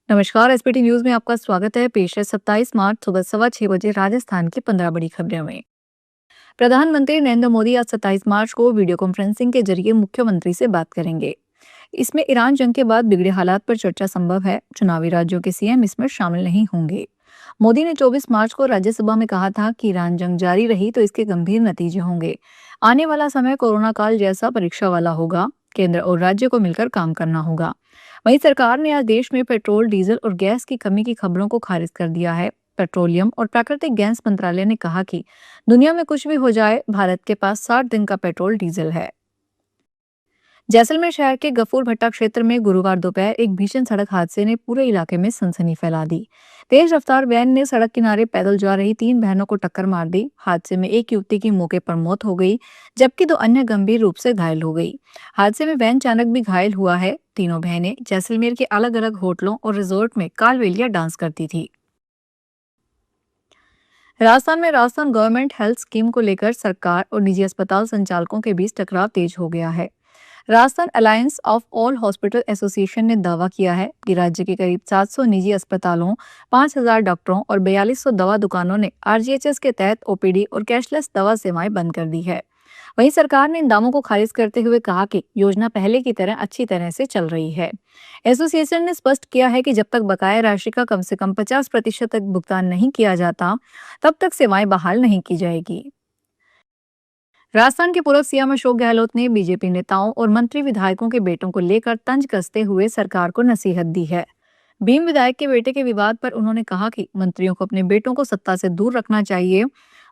नमस्कार। SPT news में आपका स्वागत है। पेश है 27 मार्च सुबह 6:15 बजे राजस्थान की 15 बड़ी खबरें में। प्रधानमंत्री नरेंद्र मोदी आज 27 मार्च को वीडियो कॉन्फ्रेंसिंग के जरिए मुख्यमंत्री से बात करेंगे। इसमें ईरान जंग के बाद बिगड़े हालात पर चर्चा संभव है। चुनावी राज्यों के सीएम इसमें शामिल नहीं होंगे। मोदी ने 24 मार्च को राज्यसभा में कहा था कि ईरान जंग जारी रही तो इसके गंभीर नतीजे होंगे। आने वाला समय कोरोना काल जैसा परीक्षा वाला होगा। केंद्र और राज्य को मिलकर काम करना होगा। वहीं सरकार ने आज देश में पेट्रोल, डीजल और गैस की कमी की खबरों को खारिज कर दिया है। पेट्रोलियम और प्राकृतिक गैस मंत्रालय ने कहा कि दुनिया में कुछ भी हो जाए, भारत के पास 60 दिन का पेट्रोल डीजल है। जैसलमेर शहर के गफूर भट्टा क्षेत्र में गुरुवार दोपहर एक भीषण सड़क हादसे ने पूरे इलाके में सनसनी फैला दी। तेज रफ्तार वैन ने सड़क किनारे पैदल जा रही 3 बहनों को टक्कर मार दी। हादसे में एक युवती की मौके पर मौत हो गई, जबकि 2 अन्य गंभीर रूप से घायल हो गई। हादसे में वैन चालक भी घायल हुआ है। तीनों बहनें जैसलमेर के अलग अलग होटलों और रिजोर्ट में कालबेलिया डांस करती थी। राजस्थान में राजस्थान गवर्नमेंट हेल्थ स्कीम को लेकर सरकार और निजी अस्पताल संचालकों के बीच टकराव तेज हो गया है। Rajasthan alliance of all hospital association ने दावा किया है कि राज्य के करीब 700 निजी अस्पतालों, 5000 डॉक्टरों और 4200 दवा दुकानों ने आरजीएचएस के तहत ओपीडी और कैशलेस दवा सेवाएं बंद कर दी है। वहीं सरकार ने इन दावों को खारिज करते हुए कहा कि योजना पहले की तरह अच्छी तरह से चल रही है। एसोसिएशन ने स्पष्ट किया है कि जब तक बकाया राशि का कम से कम 50% तक भुगतान नहीं किया जाता, तब तक सेवाएं बहाल नहीं की जाएगी। राजस्थान के पूर्व सीएम अशोक गहलोत ने बीजेपी नेताओं और मंत्री विधायकों के बेटों को लेकर तंज कसते हुए सरकार को नसीहत दी है। भीम विधायक के बेटे के विवाद पर उन्होंने कहा कि मंत्रियों को अपने बेटों को सत्ता से दूर रखना चाहिए,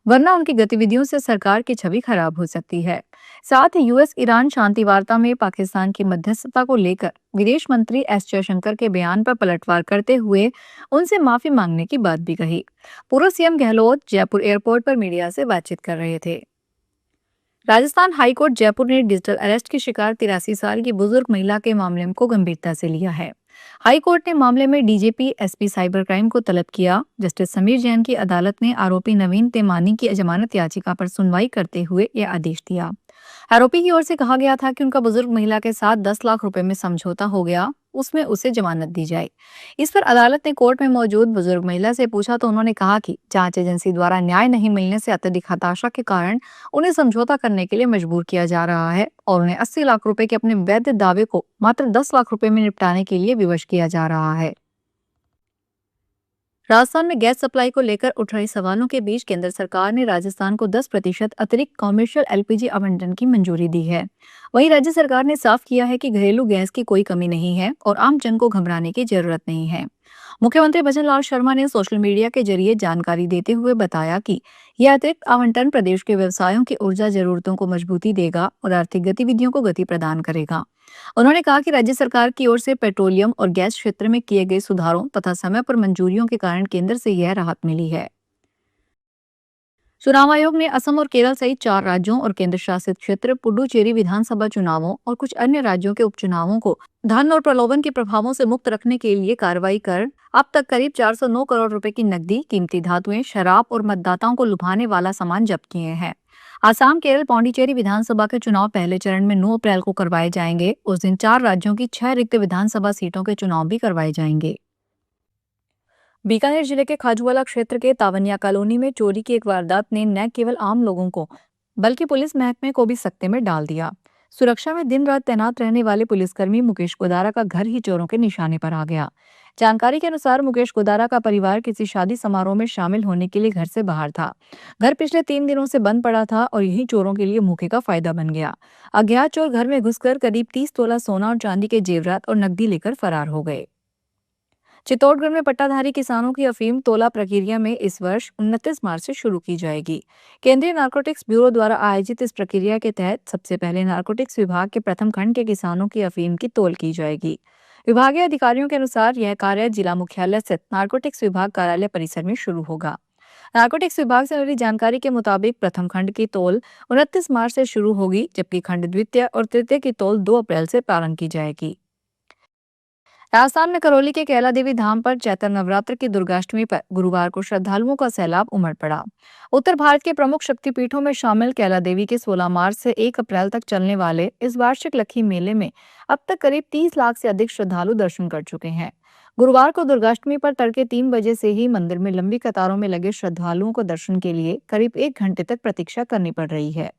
वरना उनकी गतिविधियों से सरकार की छवि खराब हो सकती है। साथ ही यूएस ईरान शांति वार्ता में पाकिस्तान की मध्यस्थता को लेकर विदेश मंत्री एस जयशंकर के बयान पर पलटवार करते हुए उनसे माफी मांगने की बात भी कही। पूर्व सीएम गहलोत जयपुर एयरपोर्ट पर मीडिया से बातचीत कर रहे थे। राजस्थान हाईकोर्ट जयपुर ने डिजिटल अरेस्ट की शिकार 83 साल की बुजुर्ग महिला के मामले को गंभीरता से लिया है। हाईकोर्ट ने मामले में डीजीपी एसपी साइबर क्राइम को तलब किया। जस्टिस समीर जैन की अदालत ने आरोपी नवीन तेमानी की जमानत याचिका पर सुनवाई करते हुए यह आदेश दिया। आरोपी की ओर से कहा गया था कि उनका बुजुर्ग महिला के साथ 10 लाख रुपए में समझौता हो गया, उसमें उसे जमानत दी जाए। इस पर अदालत ने कोर्ट में मौजूद बुजुर्ग महिला से पूछा तो उन्होंने कहा कि जांच एजेंसी द्वारा न्याय नहीं मिलने से अत्यधिक हताशा के कारण उन्हें समझौता करने के लिए मजबूर किया जा रहा है और उन्हें 80 लाख रुपए के अपने वैध दावे को मात्र 10 लाख रुपए में निपटाने के लिए विवश किया जा रहा है। राजस्थान में गैस सप्लाई को लेकर उठ रहे सवालों के बीच केंद्र सरकार ने राजस्थान को 10% अतिरिक्त कॉमर्शियल एलपीजी आवंटन की मंजूरी दी है। वहीं राज्य सरकार ने साफ किया है कि घरेलू गैस की कोई कमी नहीं है और आम जन को घबराने की जरूरत नहीं है। मुख्यमंत्री भजनलाल शर्मा ने सोशल मीडिया के जरिए जानकारी देते हुए बताया कि यह अतिरिक्त आवंटन प्रदेश के व्यवसायों की ऊर्जा जरूरतों को मजबूती देगा और आर्थिक गतिविधियों को गति प्रदान करेगा। उन्होंने कहा कि राज्य सरकार की ओर से पेट्रोलियम और गैस क्षेत्र में किए गए सुधारों तथा समय पर मंजूरियों के कारण केंद्र से यह राहत मिली है। चुनाव आयोग ने असम और केरल सहित 4 राज्यों और केंद्र शासित क्षेत्र पुडुचेरी विधानसभा चुनावों और कुछ अन्य राज्यों के उपचुनावों को धन और प्रलोभन के प्रभावों से मुक्त रखने के लिए कार्रवाई कर अब तक करीब 409 करोड़ रुपए की नकदी, कीमती धातुएं, शराब और मतदाताओं को लुभाने वाला सामान जब्त किए हैं। आसाम, केरल, पौंडीचेरी विधानसभा के चुनाव पहले चरण में 9 अप्रैल को करवाए जाएंगे। उस दिन 4 राज्यों की 6 रिक्त विधानसभा सीटों के चुनाव भी करवाए जाएंगे। बीकानेर जिले के खाजूवाला क्षेत्र के तावनिया कॉलोनी में चोरी की एक वारदात ने न केवल आम लोगों को बल्कि पुलिस महकमे को भी सकते में डाल दिया। सुरक्षा में दिन रात तैनात रहने वाले पुलिसकर्मी मुकेश गोदारा का घर ही चोरों के निशाने पर आ गया। जानकारी के अनुसार मुकेश गोदारा का परिवार किसी शादी समारोह में शामिल होने के लिए घर से बाहर था। घर पिछले 3 दिनों से बंद पड़ा था और यही चोरों के लिए मौके का फायदा बन गया। अज्ञात चोर घर में घुसकर करीब 30 तोला सोना और चांदी के जेवरात और नकदी लेकर फरार हो गए। चित्तौड़गढ़ में पट्टाधारी किसानों की अफीम तोला प्रक्रिया में इस वर्ष 29 मार्च से शुरू की जाएगी। केंद्रीय नारकोटिक्स ब्यूरो द्वारा आयोजित इस प्रक्रिया के तहत सबसे पहले नारकोटिक्स विभाग के प्रथम खंड के किसानों की अफीम की तौल की जाएगी। विभागीय अधिकारियों के अनुसार यह कार्य जिला मुख्यालय स्थित नारकोटिक्स विभाग कार्यालय परिसर में शुरू होगा। नारकोटिक्स विभाग से मिली जानकारी के मुताबिक प्रथम खंड की तौल 29 मार्च से शुरू होगी, जबकि खंड द्वितीय और तृतीय की तौल 2 अप्रैल से प्रारंभ की जाएगी। राजस्थान में करौली के कैला देवी धाम पर चैत्र नवरात्र की दुर्गाष्टमी पर गुरुवार को श्रद्धालुओं का सैलाब उमड़ पड़ा। उत्तर भारत के प्रमुख शक्तिपीठों में शामिल कैला देवी के 16 मार्च से 1 अप्रैल तक चलने वाले इस वार्षिक लक्खी मेले में अब तक करीब 30 लाख से अधिक श्रद्धालु दर्शन कर चुके हैं। गुरुवार को दुर्गाष्टमी पर तड़के 3 बजे से ही मंदिर में लंबी कतारों में लगे श्रद्धालुओं को दर्शन के लिए करीब 1 घंटे तक प्रतीक्षा करनी पड़ रही है।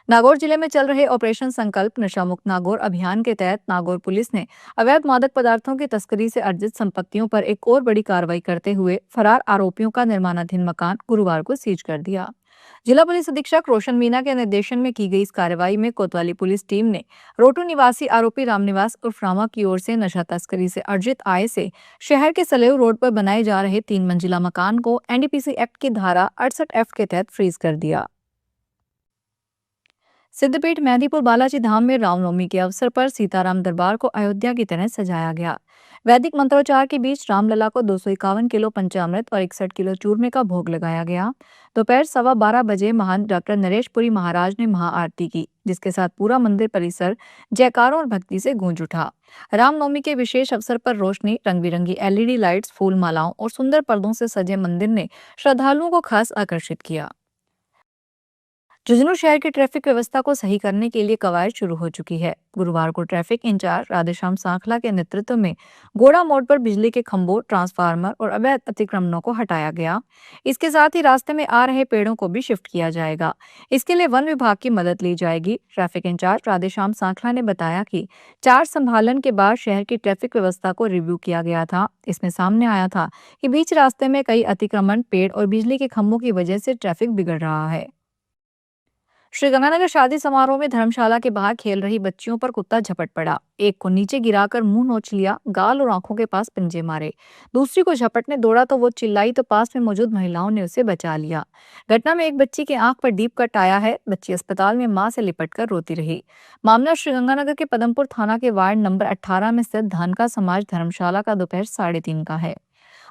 नागौर जिले में चल रहे ऑपरेशन संकल्प नशा मुक्त नागौर अभियान के तहत नागौर पुलिस ने अवैध मादक पदार्थों की तस्करी से अर्जित संपत्तियों पर एक और बड़ी कार्रवाई करते हुए फरार आरोपियों का निर्माणाधीन मकान गुरुवार को सीज कर दिया। जिला पुलिस अधीक्षक रोशन मीना के निर्देशन में की गई इस कार्रवाई में कोतवाली पुलिस टीम ने रोटू निवासी आरोपी रामनिवास उर्फ रामा की ओर से नशा तस्करी से अर्जित आय से शहर के सलेव रोड पर बनाए जा रहे 3 मंजिला मकान को एनडीपीसी एक्ट की धारा 68F के तहत फ्रीज कर दिया। सिद्धपीठ मेहंदीपुर बालाजी धाम में रामनवमी के अवसर पर सीताराम दरबार को अयोध्या की तरह सजाया गया। वैदिक मंत्रोच्चार के बीच रामलला को 251 किलो पंचामृत और 61 किलो चूरमे का भोग लगाया गया। दोपहर 12:15 बजे महान डॉक्टर नरेशपुरी महाराज ने महाआरती की, जिसके साथ पूरा मंदिर परिसर जयकारों और भक्ति से गूंज उठा। रामनवमी के विशेष अवसर पर रोशनी, रंग बिरंगी एलईडी लाइट्स, फूल मालाओं और सुंदर पर्दों से सजे मंदिर ने श्रद्धालुओं को खास आकर्षित किया। झुंझुनू शहर की ट्रैफिक व्यवस्था को सही करने के लिए कवायद शुरू हो चुकी है। गुरुवार को ट्रैफिक इंचार्ज राधेश्याम सांखला के नेतृत्व में गोड़ा मोड़ पर बिजली के खंभों, ट्रांसफार्मर और अवैध अतिक्रमणों को हटाया गया। इसके साथ ही रास्ते में आ रहे पेड़ों को भी शिफ्ट किया जाएगा। इसके लिए वन विभाग की मदद ली जाएगी। ट्रैफिक इंचार्ज राधेश्याम सांखला ने बताया कि चार्ज संभालन के बाद शहर की ट्रैफिक व्यवस्था को रिव्यू किया गया था। इसमें सामने आया था कि बीच रास्ते में कई अतिक्रमण, पेड़ और बिजली के खंभों की वजह से ट्रैफिक बिगड़ रहा है। श्रीगंगानगर शादी समारोह में धर्मशाला के बाहर खेल रही बच्चियों पर कुत्ता झपट पड़ा। एक को नीचे गिराकर मुंह नोच लिया, गाल और आंखों के पास पंजे मारे। दूसरी को झपटने दौड़ा तो वो चिल्लाई तो पास में मौजूद महिलाओं ने उसे बचा लिया। घटना में एक बच्ची की आंख पर डीप कट आया है। बच्ची अस्पताल में मां से लिपटकर रोती रही। मामला श्रीगंगानगर के पदमपुर थाना के वार्ड नंबर 18 में स्थित धानका समाज धर्मशाला का दोपहर 3:30 का है।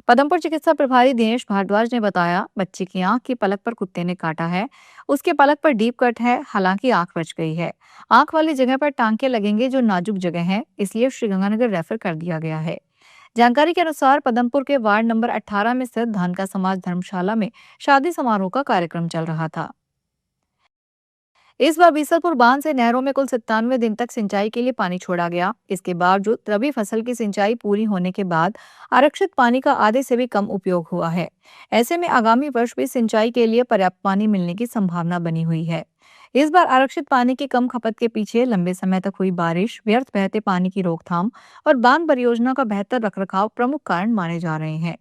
पदमपुर चिकित्सा प्रभारी दिनेश भारद्वाज ने बताया, बच्ची की आंख की पलक पर कुत्ते ने काटा है। उसके पलक पर डीप कट है, हालांकि आंख बच गई है। आंख वाली जगह पर टांके लगेंगे जो नाजुक जगह है, इसलिए श्रीगंगानगर रेफर कर दिया गया है। जानकारी के अनुसार पदमपुर के वार्ड नंबर 18 में स्थित धानका समाज धर्मशाला में शादी समारोह का कार्यक्रम चल रहा था। इस बार बीसलपुर बांध से नहरों में कुल 97 दिन तक सिंचाई के लिए पानी छोड़ा गया। इसके बावजूद रबी फसल की सिंचाई पूरी होने के बाद आरक्षित पानी का आधे से भी कम उपयोग हुआ है। ऐसे में आगामी वर्ष भी सिंचाई के लिए पर्याप्त पानी मिलने की संभावना बनी हुई है। इस बार आरक्षित पानी की कम खपत के पीछे लंबे समय तक हुई बारिश, व्यर्थ बहते पानी की रोकथाम और बांध परियोजना का बेहतर रखरखाव प्रमुख कारण माने जा रहे हैं।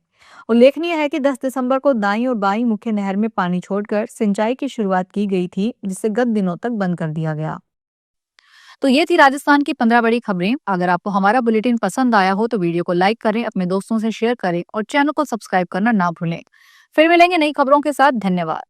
उल्लेखनीय है कि 10 दिसंबर को दाई और बाई मुख्य नहर में पानी छोड़कर सिंचाई की शुरुआत की गई थी, जिसे गत दिनों तक बंद कर दिया गया। तो ये थी राजस्थान की 15 बड़ी खबरें। अगर आपको हमारा बुलेटिन पसंद आया हो तो वीडियो को लाइक करें, अपने दोस्तों से शेयर करें और चैनल को सब्सक्राइब करना ना भूलें। फिर मिलेंगे नई खबरों के साथ। धन्यवाद।